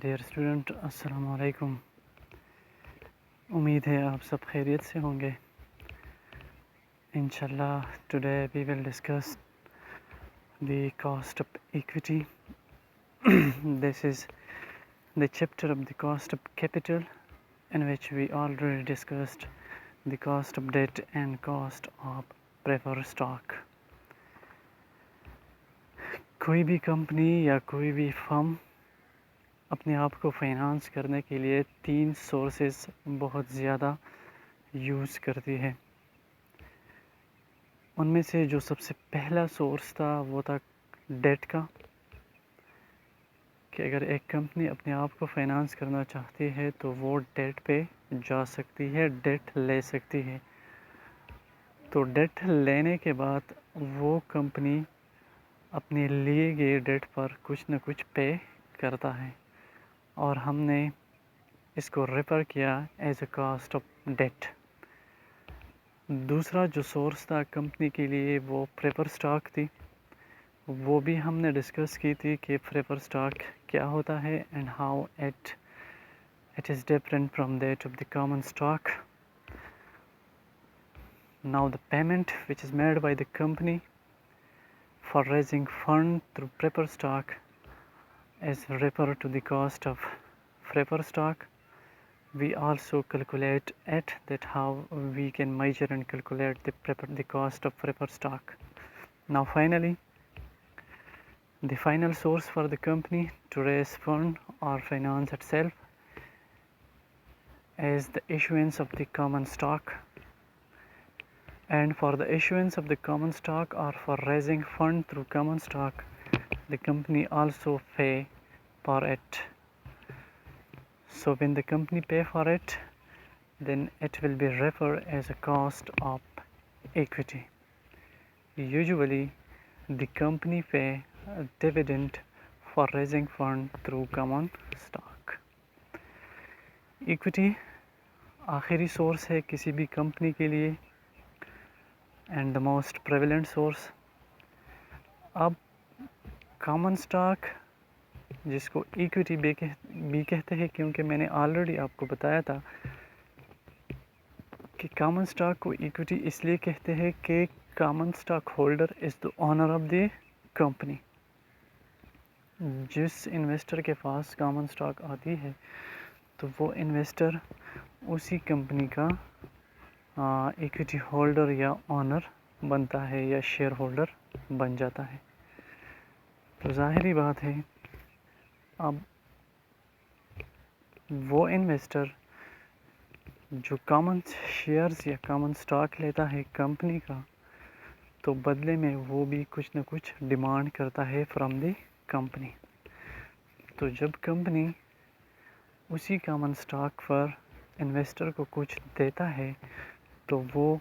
Dear student السلام علیکم. امید ہے آپ سب خیریت سے ہوں گے. انشاءاللہ today we will discuss the cost of equity. This is the chapter of the cost of capital, in which we already discussed the cost of debt and cost of preferred stock. کوئی بھی company یا کوئی بھی فرم اپنے آپ کو finance کرنے کے لیے 3 سورسز بہت زیادہ یوز کرتی ہے. ان میں سے جو سب سے پہلا سورس تھا وہ تھا ڈیٹ کا، کہ اگر ایک کمپنی اپنے آپ کو فائنانس کرنا چاہتی ہے تو وہ ڈیٹ پہ جا سکتی ہے، ڈیٹ لے سکتی ہے. تو ڈیٹ لینے کے بعد وہ کمپنی اپنے لیے گئے ڈیٹ پر کچھ نہ کچھ پے کرتا ہے، اور ہم نے اس کو ریفر کیا as a cost of debt. دوسرا جو سورس تھا کمپنی کے لیے وہ پریفر اسٹاک تھی. وہ بھی ہم نے ڈسکس کی تھی کہ پریفر اسٹاک کیا ہوتا ہے and how it is different from that of the common stock. Now the payment which is made by the company for raising fund through preferred stock is referred to the cost of preferred stock. We also calculate that how we can measure and calculate the cost of preferred stock. Now finally, the final source for the company to raise fund or finance itself is the issuance of the common stock. And for the issuance of the common stock or for raising fund through common stock, the company also pay for it. So when the company pay for it, then it will be referred as a cost of equity. Usually the company pay a dividend for raising fund through common stock. Equity آخری source ہے کسی بھی company کے لیے and the most prevalent source. اب common stock جس کو equity بھی کہتے ہیں، کیونکہ میں نے آلریڈی آپ کو بتایا تھا کہ کامن اسٹاک کو ایکویٹی اس لیے کہتے ہیں کہ common stock holder is the owner of the company. جس انویسٹر کے پاس کامن اسٹاک آتی ہے تو وہ انویسٹر اسی کمپنی کا ایکویٹی ہولڈر یا اونر بنتا ہے یا شیئر ہولڈر بن جاتا ہے. تو ظاہری بات ہے اب وہ انویسٹر جو کامن شیئرز یا کامن اسٹاک لیتا ہے کمپنی کا، تو بدلے میں وہ بھی کچھ نہ کچھ ڈیمانڈ کرتا ہے فرام دی کمپنی. تو جب کمپنی اسی کامن اسٹاک پر انویسٹر کو کچھ دیتا ہے تو وہ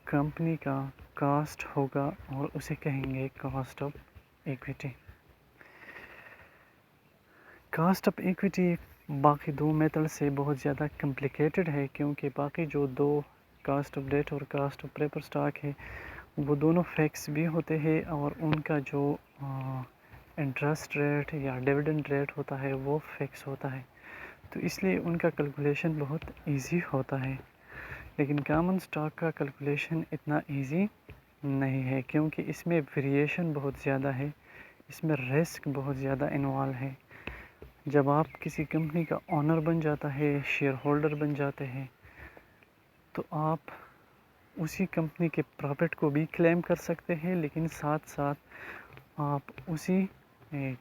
کمپنی کا کاسٹ ہوگا اور اسے کہیں گے cost of equity. Cost of equity باقی 2 میتھڈ سے بہت زیادہ کمپلیکیٹڈ ہے، کیونکہ باقی جو 2 کاسٹ آف ڈیٹ اور کاسٹ آف پریفر اسٹاک ہے وہ دونوں فکس بھی ہوتے ہیں، اور ان کا جو انٹرسٹ ریٹ یا ڈیویڈنڈ ریٹ ہوتا ہے وہ فکس ہوتا ہے. تو اس لیے ان کا کیلکولیشن بہت ایزی ہوتا ہے. لیکن کامن اسٹاک کا کیلکولیشن اتنا ایزی نہیں ہے، کیونکہ اس میں ویریشن بہت زیادہ ہے، اس میں رسک بہت زیادہ انوالو ہے. جب آپ کسی کمپنی کا اونر بن جاتا ہے، شیئر ہولڈر بن جاتے ہیں، تو آپ اسی کمپنی کے پروفٹ کو بھی کلیم کر سکتے ہیں، لیکن ساتھ ساتھ آپ اسی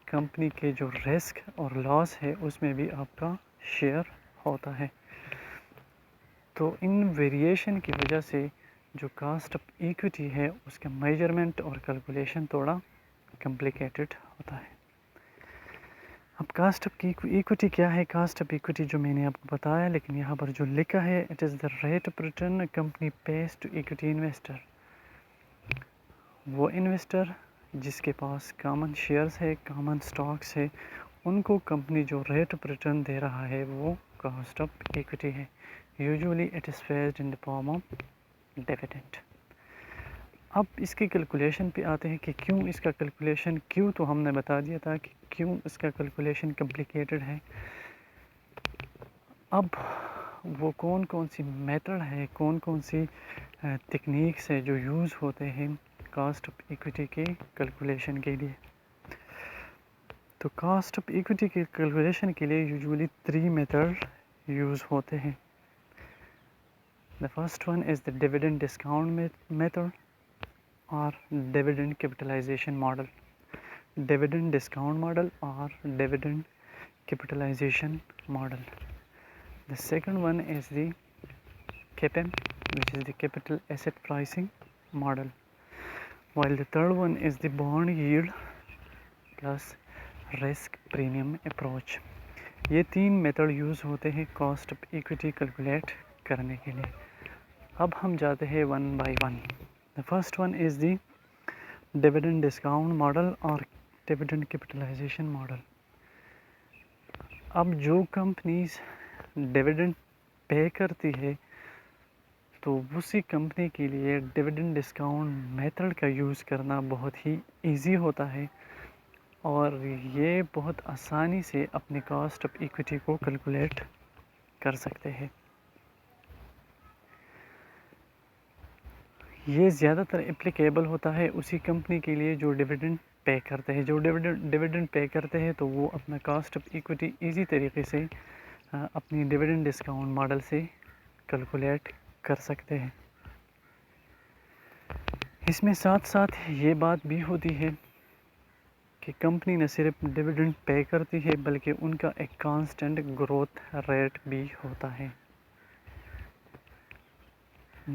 کمپنی کے جو رسک اور لاس ہے اس میں بھی آپ کا شیئر ہوتا ہے. تو ان ویریشن کی وجہ سے جو کاسٹ آف ایکویٹی ہے اس کا میجرمنٹ اور کیلکولیشن تھوڑا کمپلیکیٹڈ ہوتا ہے. اب کاسٹ آف ایکویٹی کیا ہے؟ کاسٹ آف ایکویٹی جو میں نے آپ کو بتایا، لیکن یہاں پر جو لکھا ہے it is the rate of return company pays to equity investor. وہ انویسٹر جس کے پاس کامن شیئرز ہے، کامن اسٹاکس ہے، ان کو کمپنی جو ریٹ آف ریٹرن دے رہا ہے وہ کاسٹ آف ایکویٹی ہے. Usually it is phased in the form of dividend. اب اس کی کیلکولیشن پہ آتے ہیں کہ کیوں اس کا کیلکولیشن، کیوں تو ہم نے بتا دیا تھا کہ کیوں اس کا کیلکولیشن کمپلیکیٹڈ ہے. اب وہ کون کون سی میتھڈ ہے، کون کون سی تکنیکس ہے جو یوز ہوتے ہیں کاسٹ آف ایکویٹی کے کیلکولیشن کے لیے. تو کاسٹ آف ایکویٹی کے کیلکولیشن کے لیے یوزولی 3 میتھڈ یوز ہوتے ہیں. The first one is the dividend discount method or dividend capitalization model. Dividend discount model or dividend capitalization model. The second one is the CAPM, which is the capital asset pricing model. While the third one is the bond yield plus risk premium approach. یہ 3 method use ہوتے ہیں cost of equity calculate کرنے کے لیے. اب ہم جاتے ہیں one by one. The first one is the dividend discount model اور dividend capitalization model. اب جو کمپنیز ڈیویڈنڈ پے کرتی ہے تو اسی کمپنی کے لیے ڈیویڈنڈ ڈسکاؤنٹ میتھڈ کا یوز کرنا بہت ہی ایزی ہوتا ہے اور یہ بہت آسانی سے اپنی کاسٹ آف ایکویٹی کو کیلکولیٹ کر سکتے ہیں. یہ زیادہ تر اپلیکیبل ہوتا ہے اسی کمپنی کے لیے جو ڈیویڈنڈ پے کرتے ہیں. جو ڈیویڈنڈ پے کرتے ہیں تو وہ اپنا کاسٹ آف ایکویٹی ایزی طریقے سے اپنی ڈیویڈنڈ ڈسکاؤنٹ ماڈل سے کیلکولیٹ کر سکتے ہیں. اس میں ساتھ ساتھ یہ بات بھی ہوتی ہے کہ کمپنی نہ صرف ڈیویڈنڈ پے کرتی ہے بلکہ ان کا ایک کانسٹنٹ گروتھ ریٹ بھی ہوتا ہے.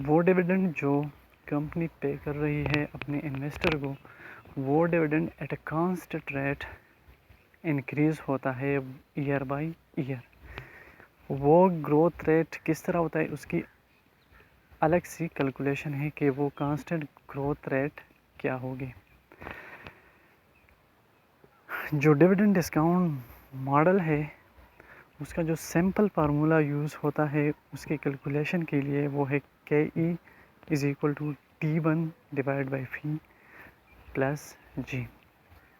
وہ ڈیویڈنڈ جو کمپنی پے کر رہی ہے اپنے انویسٹر کو، وہ dividend at a constant rate increase ہوتا ہے ایئر بائی ایئر. وہ گروتھ ریٹ کس طرح ہوتا ہے اس کی الگ سی کیلکولیشن ہے کہ وہ کانسٹنٹ گروتھ ریٹ کیا ہوگی. جو ڈیویڈنڈ ڈسکاؤنٹ ماڈل ہے اس کا جو سمپل فارمولا یوز ہوتا ہے اس کی کیلکولیشن کے لیے وہ ہے KE is equal to T1 divided by phi plus G.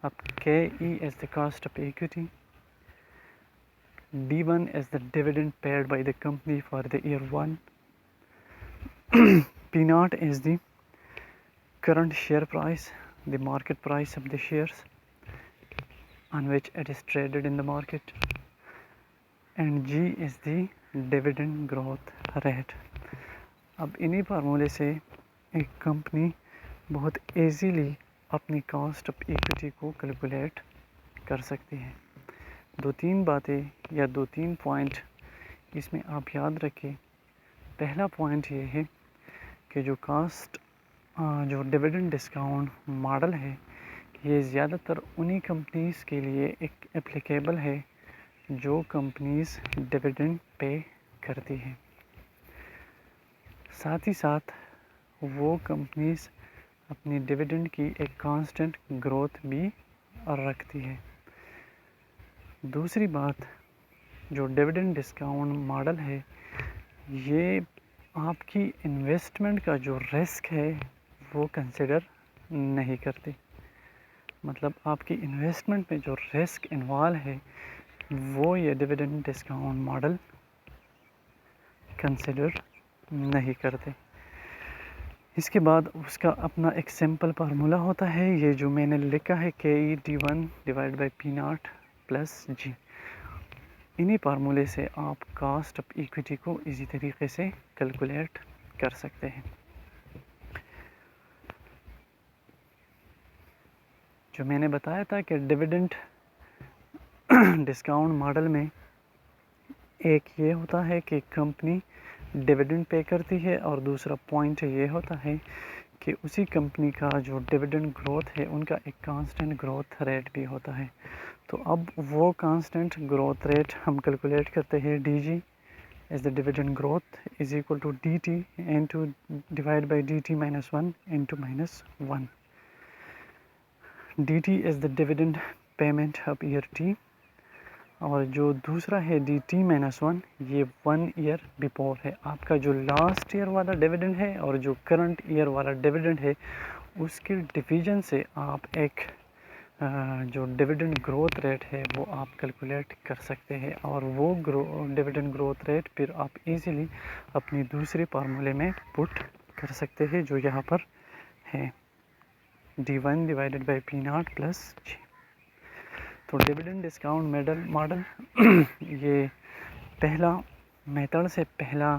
اب KE is the cost of equity, D1 is the dividend paid by the company for the year 1, P0 is the current share price, the market price of the shares on which it is traded in the market, and G is the dividend growth rate. اب انہی فارمولے سے ایک company بہت easily اپنی cost of equity کو calculate کر سکتی ہے. 2-3 باتیں یا 2-3 پوائنٹ اس میں آپ یاد رکھیں. پہلا پوائنٹ یہ ہے کہ جو ڈیویڈنڈ ڈسکاؤنٹ ماڈل ہے یہ زیادہ تر انہی کمپنیز کے لیے ایک اپلیکیبل ہے جو کمپنیز ڈیویڈنڈ پے کرتی ہیں. ساتھ ہی ساتھ وہ کمپنیز اپنی ڈیویڈنڈ کی ایک کانسٹنٹ گروتھ بھی رکھتی ہے. دوسری بات، جو ڈیویڈنڈ ڈسکاؤنٹ ماڈل ہے یہ آپ کی انویسٹمنٹ کا جو رسک ہے وہ کنسیڈر نہیں کرتی. مطلب آپ کی انویسٹمنٹ میں جو رسک انوالو ہے وہ یہ ڈیویڈنڈ ڈسکاؤنٹ ماڈل کنسیڈر نہیں کرتے. اس کے بعد اس کا اپنا ایک سمپل فارمولا ہوتا ہے، یہ جو میں نے لکھا ہے KE T1 divide by P0 plus G. انہی فارمولے سے آپ کاسٹ آف ایکویٹی کو ایزی طریقے سے کیلکولیٹ کر سکتے ہیں. جو میں نے بتایا تھا کہ ڈیویڈنڈ ڈسکاؤنٹ ماڈل میں ایک یہ ہوتا ہے کہ کمپنی ڈیویڈنڈ پے کرتی ہے اور دوسرا پوائنٹ یہ ہوتا ہے کہ اسی کمپنی کا جو ڈیویڈنڈ گروتھ ہے ان کا ایک کانسٹنٹ گروتھ ریٹ بھی ہوتا ہے. تو اب وہ کانسٹنٹ گروتھ ریٹ ہم کیلکولیٹ کرتے ہیں. DG is the dividend growth is equal to DT into divided by DT minus 1 into minus 1. DT is the dividend payment of year T اور جو دوسرا ہے DT-1 یہ 1 ایئر بیفور ہے. آپ کا جو لاسٹ ایئر والا ڈیویڈنڈ ہے اور جو کرنٹ ایئر والا ڈیویڈنڈ ہے اس کے ڈویژن سے آپ ایک جو ڈیویڈنڈ گروتھ ریٹ ہے وہ آپ کیلکولیٹ کر سکتے ہیں، اور وہ ڈیویڈنڈ گروتھ ریٹ پھر آپ ایزیلی اپنی دوسری فارمولے میں پٹ کر سکتے ہیں جو یہاں پر ہے D1 divided by P0 plus G. تو ڈیویڈنڈ ڈسکاؤنٹ ماڈل یہ پہلا میتھڈ سے پہلا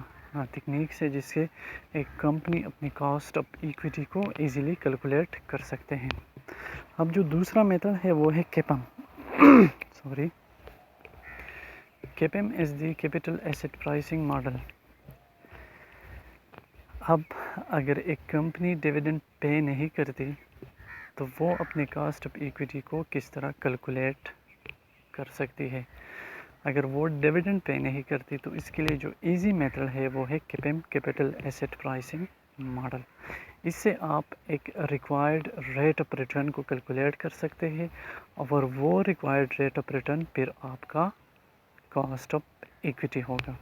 تکنیک سے جس سے ایک کمپنی اپنی کاسٹ آف ایکویٹی کو ایزیلی کیلکولیٹ کر سکتے ہیں. اب جو دوسرا میتھڈ ہے وہ ہے کیپم کیپم از دی کیپٹل ایسٹ پرائسنگ ماڈل. اب اگر ایک کمپنی ڈیویڈنڈ پے نہیں کرتی تو وہ اپنے کاسٹ آف ایکویٹی کو کس طرح کیلکولیٹ کر سکتی ہے. اگر وہ ڈیویڈنڈ پے نہیں کرتی تو اس کے لیے جو ایزی میتھڈ ہے وہ ہے کیپم کیپٹل ایسٹ پرائسنگ ماڈل. اس سے آپ ایک ریکوائرڈ ریٹ آف ریٹرن کو کیلکولیٹ کر سکتے ہیں، اور وہ ریکوائرڈ ریٹ آف ریٹرن پھر آپ کا کاسٹ آف ایکویٹی ہوگا.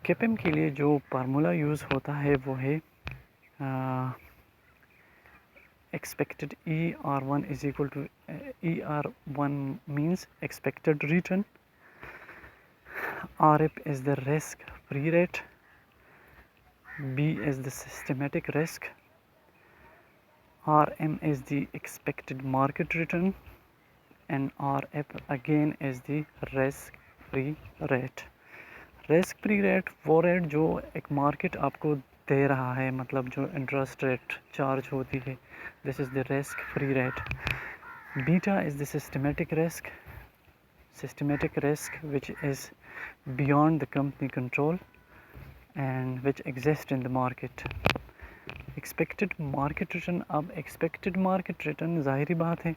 کیپم کے لیے جو فارمولا یوز ہوتا ہے وہ ہے expected ER1 is equal to ER1 means expected return, RF is the risk free rate, B is the systematic risk, RM is the expected market return, and RF again is the risk free rate. risk free rate وہ rate جو ایک market آپ کو دے رہا ہے، مطلب جو انٹرسٹ ریٹ چارج ہوتی ہے، this is the risk free rate. Beta is the systematic risk which is beyond the company control and which exists in the market. Expected market return. اب expected market return ظاہری بات ہے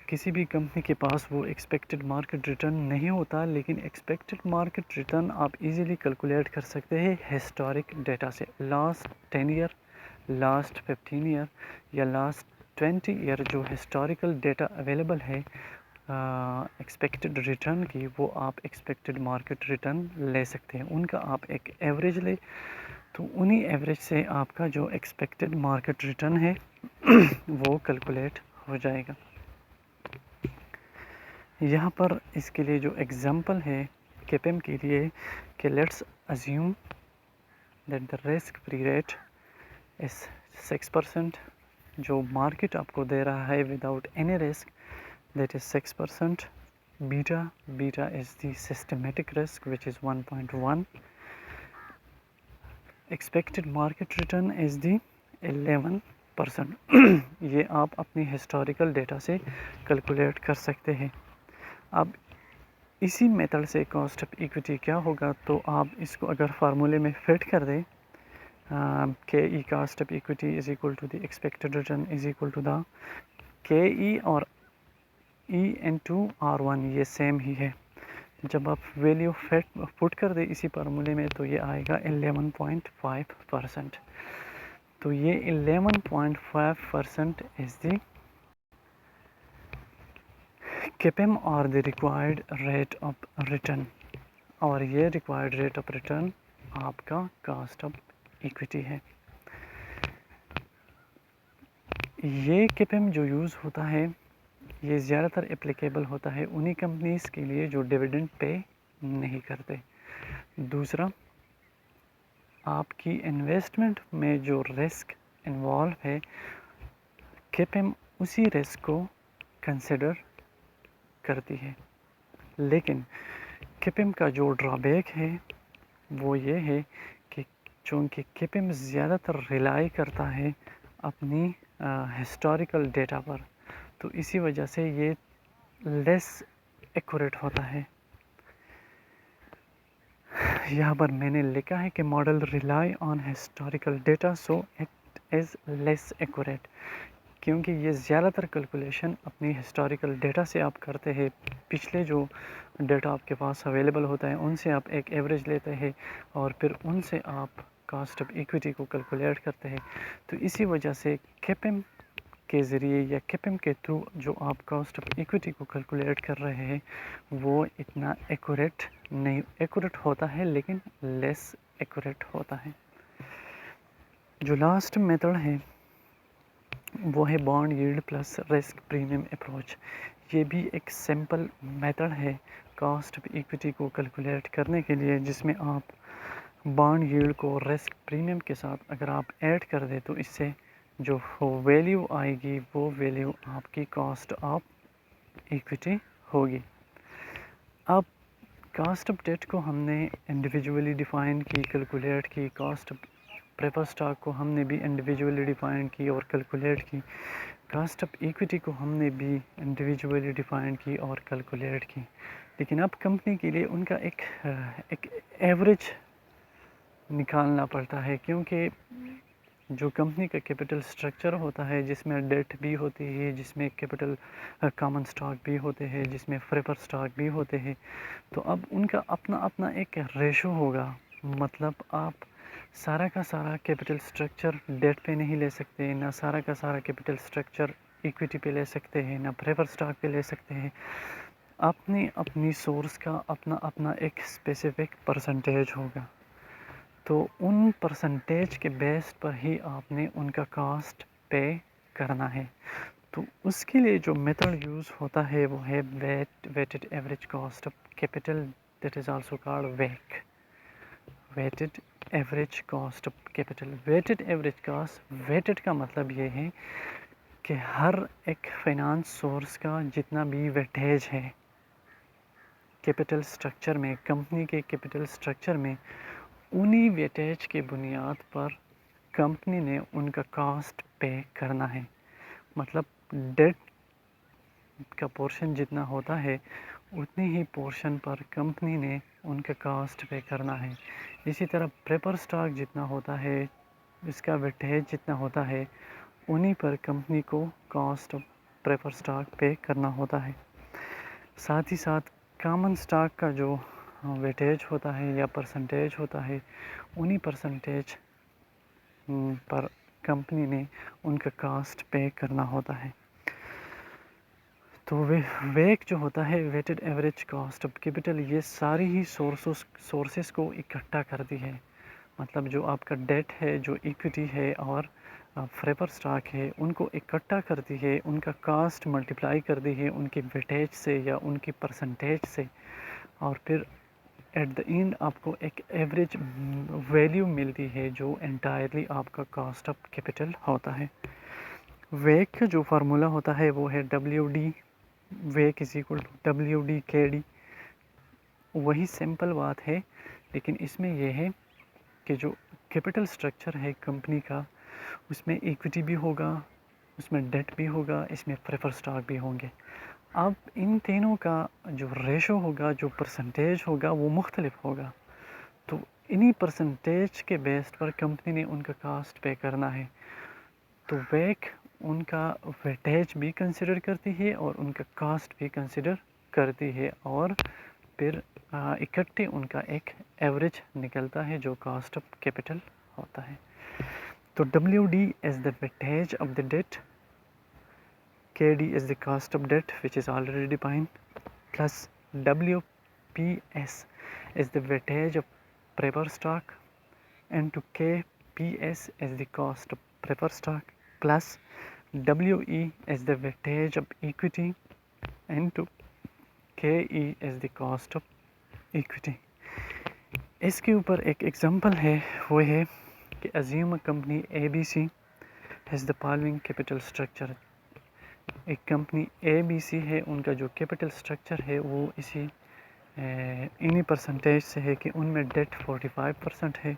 کسی بھی company کے پاس وہ ایکسپیکٹڈ مارکیٹ ریٹرن نہیں ہوتا، لیکن ایکسپیکٹڈ مارکیٹ ریٹرن آپ ایزیلی کیلکولیٹ کر سکتے ہیں ہسٹورک ڈیٹا سے. لاسٹ 10 ایئر، لاسٹ 15 ایئر یا لاسٹ 20 ایئر جو ہسٹوریکل ڈیٹا اویلیبل ہے ایکسپیکٹڈ ریٹرن کی، وہ آپ ایکسپیکٹڈ مارکیٹ ریٹرن لے سکتے ہیں. ان کا آپ ایک ایوریج لے تو انہی ایوریج سے آپ کا جو ایکسپیکٹڈ مارکیٹ ریٹرن ہے وہ کیلکولیٹ ہو جائے گا. یہاں پر اس کے لیے جو ایگزامپل ہے کیپم کے لیے کہ let's assume that the risk free rate is 6%، جو مارکیٹ آپ کو دے رہا ہے without any risk that is 6%. Beta is the systematic risk which is 1.1. Expected market return is the 11%. یہ آپ اپنی ہسٹوریکل ڈیٹا سے کیلکولیٹ کر سکتے ہیں. اب اسی میتھڈ سے کاسٹ آف ایکویٹی کیا ہوگا، تو آپ اس کو اگر فارمولے میں فٹ کر دیں K E cost of equity is equal to the expected return is equal to the K E اور ای انٹو R1 یہ سیم ہی ہے. جب آپ ویلیو پٹ کر دیں اسی فارمولے میں تو یہ آئے گا 11.5%. تو یہ 11.5% از دی کیپم اور the required rate of return, اور یہ ریکوائرڈ ریٹ آف ریٹرن آپ کا کاسٹ آف ایکویٹی ہے. یہ کیپم جو یوز ہوتا ہے یہ زیادہ تر اپلیکیبل ہوتا ہے انہی کمپنیز کے لیے جو ڈیویڈنڈ پے نہیں کرتے. دوسرا، آپ کی انویسٹمنٹ میں جو رسک انوالو ہے کیپم اسی رسک کو کنسیڈر کرتی ہے، لیکن کیپم کا جو ڈرا بیک ہے وہ یہ ہے کہ چونکہ کیپم زیادہ تر ریلائی کرتا ہے اپنی ہسٹوریکل ڈیٹا پر، تو اسی وجہ سے یہ لیس ایکوریٹ ہوتا ہے. یہاں پر میں نے لکھا ہے کہ model rely on historical data so it is less accurate, کیونکہ یہ زیادہ تر کیلکولیشن اپنی ہسٹوریکل ڈیٹا سے آپ کرتے ہیں. پچھلے جو ڈیٹا آپ کے پاس اویلیبل ہوتا ہے ان سے آپ ایک ایوریج لیتے ہیں اور پھر ان سے آپ کاسٹ آف ایکویٹی کو کیلکولیٹ کرتے ہیں. تو اسی وجہ سے کیپم کے ذریعے یا کیپم کے تھرو جو آپ کاسٹ آف ایکویٹی کو کیلکولیٹ کر رہے ہیں وہ اتنا ایکوریٹ ہوتا ہے لیکن لیس ایکوریٹ ہوتا ہے. جو لاسٹ میتھڈ ہے وہ ہے bond yield plus risk premium approach. یہ بھی ایک سمپل میتھڈ ہے کاسٹ آف ایکویٹی کو کیلکولیٹ کرنے کے لیے، جس میں آپ بانڈ ییلڈ کو رسک پریمیم کے ساتھ اگر آپ ایڈ کر دیں تو اس سے جو ویلیو آئے گی وہ ویلیو آپ کی کاسٹ آف ایکویٹی ہوگی. اب کاسٹ آف ڈیٹ کو ہم نے انڈیویجولی ڈیفائن کی، کیلکولیٹ کی. کاسٹ آف پریفر اسٹاک کو ہم نے بھی انڈیویجولی ڈیفائن کی اور کیلکولیٹ کی. کاسٹ آف ایکویٹی کو ہم نے بھی انڈیویجولی ڈیفائن کی اور کیلکولیٹ کی. لیکن اب کمپنی کے لیے ان کا ایک ایوریج نکالنا پڑتا ہے، کیونکہ جو کمپنی کا کیپٹل سٹرکچر ہوتا ہے جس میں ڈیٹ بھی ہوتی ہے، جس میں کیپٹل کامن سٹاک بھی ہوتے ہیں، جس میں پریفر سٹاک بھی ہوتے ہیں، تو اب ان کا اپنا اپنا ایک ریشو ہوگا. مطلب آپ سارا کا سارا کیپٹل سٹرکچر ڈیٹ پہ نہیں لے سکتے، نہ سارا کا سارا کیپٹل سٹرکچر ایکویٹی پہ لے سکتے ہیں، نہ پریفر سٹاک پہ لے سکتے ہیں. اپنی سورس کا اپنا اپنا ایک اسپیسیفک پرسنٹیج ہوگا، تو ان پرسنٹیج کے بیس پر ہی آپ نے ان کا کاسٹ پے کرنا ہے. تو اس کے لیے جو میتھڈ یوز ہوتا ہے وہ ہے weighted average cost of capital, that is also called ویک. Weighted average cost of capital. Weighted average cost, weighted کا مطلب یہ ہے کہ ہر ایک فائنانس سورس کا جتنا بھی ویٹیج ہے کیپٹل سٹرکچر میں، کمپنی کے کیپٹل سٹرکچر میں، انہی ویٹیج کے بنیاد پر کمپنی نے ان کا کاسٹ پے کرنا ہے. مطلب ڈیٹ کا پورشن جتنا ہوتا ہے اتنی ہی پورشن پر کمپنی نے ان کا کاسٹ پے کرنا ہے. اسی طرح پریفر سٹاک جتنا ہوتا ہے، اس کا ویٹیج جتنا ہوتا ہے، انہی پر کمپنی کو کاسٹ آف پریفر سٹاک پے کرنا ہوتا ہے. ساتھ ہی ساتھ کامن سٹاک کا جو ویٹیج ہوتا ہے یا پرسنٹیج ہوتا ہے، انہی پرسنٹیج پر کمپنی نے ان کا کاسٹ پے کرنا ہوتا ہے. تو ویک جو ہوتا ہے weighted average cost of capital, یہ ساری ہی سورسز کو اکٹھا کرتی ہے. مطلب جو آپ کا ڈیٹ ہے، جو ایکویٹی ہے اور پریفر سٹاک ہے، ان کو اکٹھا کرتی ہے، ان کا کاسٹ ملٹیپلائی کرتی ہے ان کی ویٹیج سے یا ان کی پرسنٹیج سے، اور پھر ایٹ دا اینڈ آپ کو ایک ایوریج ویلیو ملتی ہے جو انٹائرلی آپ کا کاسٹ آف کیپٹل ہوتا ہے. ویک کا جو فارمولا ہوتا ہے وہ ہے WD. ویک is equal to WD KD. وہی سمپل بات ہے، لیکن اس میں یہ ہے کہ جو کیپٹل سٹرکچر ہے کمپنی کا، اس میں ایکویٹی بھی ہوگا، اس میں ڈیٹ بھی ہوگا، اس میں پریفر سٹاک بھی ہوں گے. اب ان تینوں کا جو ریشو ہوگا، جو پرسنٹیج ہوگا، وہ مختلف ہوگا. تو انہی پرسنٹیج کے بیس پر کمپنی نے ان کا کاسٹ پے کرنا ہے. تو ویک ان کا ویٹیج بھی کنسیڈر کرتی ہے اور ان کا کاسٹ بھی کنسیڈر کرتی ہے، اور پھر اکٹھے ان کا ایک ایوریج نکلتا ہے جو کاسٹ آف کیپٹل ہوتا ہے. تو WD is the weightage of the debt, KD is the cost of debt which is already defined, plus WPS is the weightage of preferred stock, and to KPS is the cost of preferred stock, plus WE is the weightage of equity, and to KE is the cost of equity. اس کے اوپر ایک example ہے، وہ ہے کہ assume a company ABC has the following capital structure. ایک company ABC ہے، ان کا جو کیپٹل سٹرکچر ہے وہ انہی پرسنٹیج سے ہے کہ ان میں ڈیٹ 45% ہے،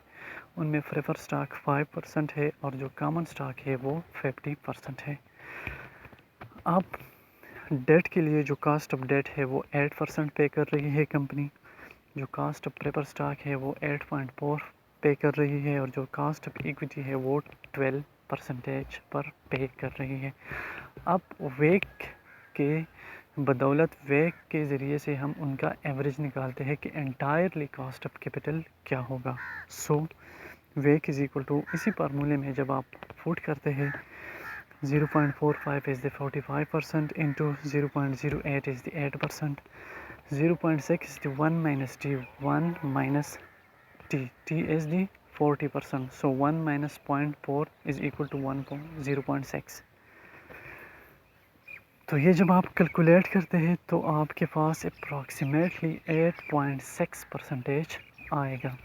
ان میں پریفر سٹاک 5% ہے، اور جو کامن سٹاک ہے وہ 50% ہے. اب ڈیٹ کے لیے جو کاسٹ آف ڈیٹ ہے وہ 8% پے کر رہی ہے کمپنی، جو کاسٹ آف پریفر سٹاک ہے وہ 8.4 پے کر رہی ہے، اور جو کاسٹ آف ایکویٹی ہے وہ 12% پر پے کر رہی ہے. اب ویک کے بدولت، ویک کے ذریعے سے ہم ان کا ایوریج نکالتے ہیں کہ انٹائرلی کاسٹ آف کیپٹل کیا ہوگا. سو ویک از ایکول ٹو، اسی فارمولے میں جب آپ پٹ کرتے ہیں 0.45 is the 45% into 0.08 is the 8%. 0.6 is the 1 minus t, 1 minus t is the 40%, so 1 minus 0.4 is equal to 0.6. تو یہ جب آپ کیلکولیٹ کرتے ہیں تو آپ کے پاس اپروکسیمیٹلی 8.6% آئے گا.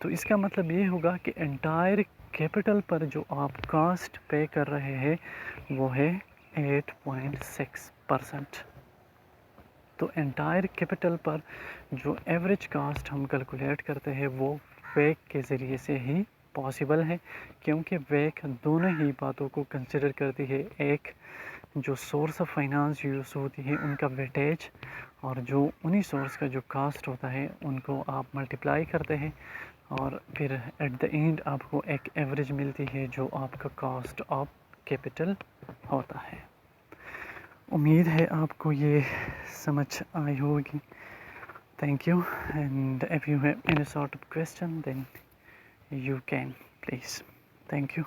تو اس کا مطلب یہ ہوگا کہ انٹائر کیپٹل پر جو آپ کاسٹ پے کر رہے ہیں وہ ہے 8.6%. تو انٹائر کیپٹل پر جو ایوریج کاسٹ ہم کیلکولیٹ کرتے ہیں وہ ویک کے ذریعے سے ہی پاسبل ہے، کیونکہ ویک دونوں ہی باتوں کو کنسیڈر کرتی ہے. ایک جو سورس آف فائنانس یوز ہوتی ہے ان کا ویٹیج، اور جو انہی سورس کا جو کاسٹ ہوتا ہے ان کو آپ ملٹیپلائی کرتے ہیں، اور پھر ایٹ دا اینڈ آپ کو ایک ایوریج ملتی ہے جو آپ کا کاسٹ آف کیپٹل ہوتا ہے. امید ہے آپ کو یہ سمجھ آئی ہوگی. Thank you. And if you have any sort of question then you can please. Thank you.